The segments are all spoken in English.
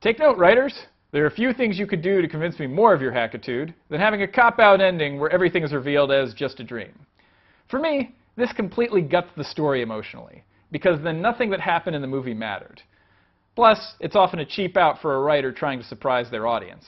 Take note, writers. There are few things you could do to convince me more of your hackitude than having a cop-out ending where everything is revealed as just a dream. For me, this completely guts the story emotionally, because then nothing that happened in the movie mattered. Plus, it's often a cheap out for a writer trying to surprise their audience.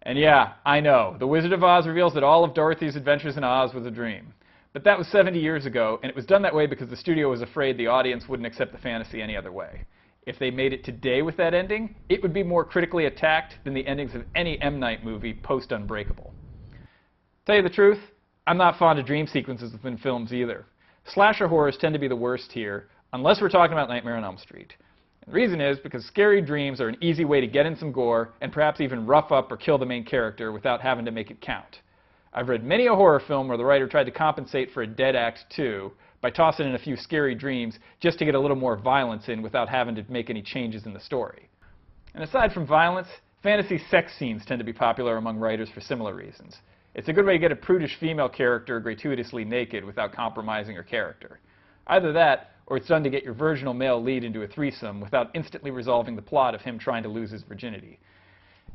And yeah, I know, The Wizard of Oz reveals that all of Dorothy's adventures in Oz was a dream. But that was 70 years ago, and it was done that way because the studio was afraid the audience wouldn't accept the fantasy any other way. If they made it today with that ending, it would be more critically attacked than the endings of any M. Night movie post-Unbreakable. Tell you the truth, I'm not fond of dream sequences within films either. Slasher horrors tend to be the worst here, unless we're talking about Nightmare on Elm Street. And the reason is because scary dreams are an easy way to get in some gore and perhaps even rough up or kill the main character without having to make it count. I've read many a horror film where the writer tried to compensate for a dead act 2 by tossing in a few scary dreams just to get a little more violence in without having to make any changes in the story. And aside from violence, fantasy sex scenes tend to be popular among writers for similar reasons. It's a good way to get a prudish female character gratuitously naked without compromising her character. Either that, or it's done to get your virginal male lead into a threesome without instantly resolving the plot of him trying to lose his virginity.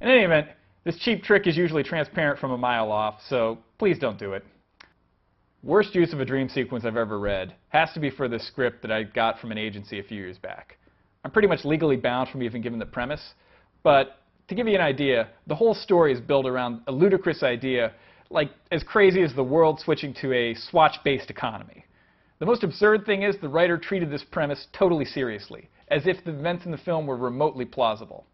In any event, this cheap trick is usually transparent from a mile off, so please don't do it. Worst use of a dream sequence I've ever read has to be for this script that I got from an agency a few years back. I'm pretty much legally bound from even given the premise, but to give you an idea, the whole story is built around a ludicrous idea, like as crazy as the world switching to a Swatch-based economy. The most absurd thing is the writer treated this premise totally seriously, as if the events in the film were remotely plausible.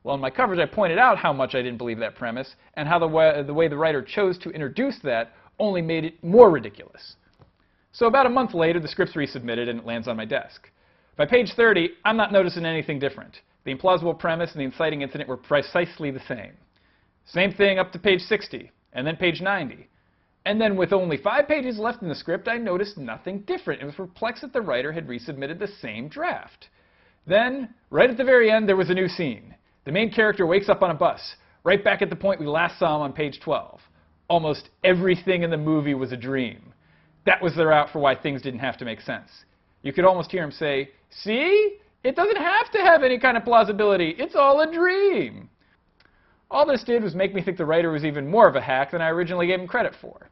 Well, in my coverage I pointed out how much I didn't believe that premise, and how the way the writer chose to introduce that only made it more ridiculous. So about a month later, the script's resubmitted and it lands on my desk. By page 30, I'm not noticing anything different. The implausible premise and the inciting incident were precisely the same. Same thing up to page 60, and then page 90. And then with only 5 pages left in the script, I noticed nothing different and was perplexed that the writer had resubmitted the same draft. Then, right at the very end, there was a new scene. The main character wakes up on a bus, right back at the point we last saw him on page 12. Almost everything in the movie was a dream. That was their out for why things didn't have to make sense. You could almost hear him say, "See? It doesn't have to have any kind of plausibility. It's all a dream." All this did was make me think the writer was even more of a hack than I originally gave him credit for.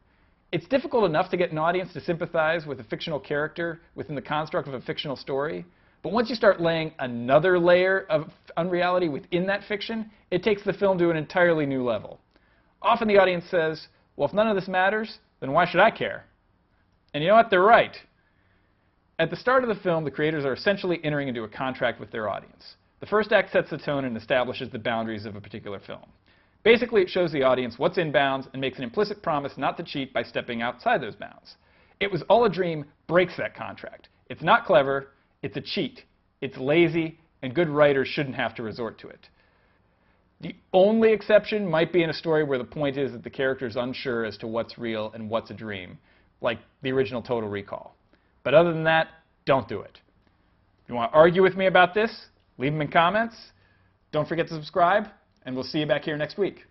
It's difficult enough to get an audience to sympathize with a fictional character within the construct of a fictional story, but once you start laying another layer of unreality within that fiction, it takes the film to an entirely new level. Often the audience says, well, if none of this matters, then why should I care? And you know what? They're right. At the start of the film, the creators are essentially entering into a contract with their audience. The first act sets the tone and establishes the boundaries of a particular film. Basically, it shows the audience what's in bounds and makes an implicit promise not to cheat by stepping outside those bounds. It Was All a Dream breaks that contract. It's not clever, it's a cheat, it's lazy, and good writers shouldn't have to resort to it. The only exception might be in a story where the point is that the character is unsure as to what's real and what's a dream, like the original Total Recall. But other than that, don't do it. If you want to argue with me about this, leave them in comments. Don't forget to subscribe, and we'll see you back here next week.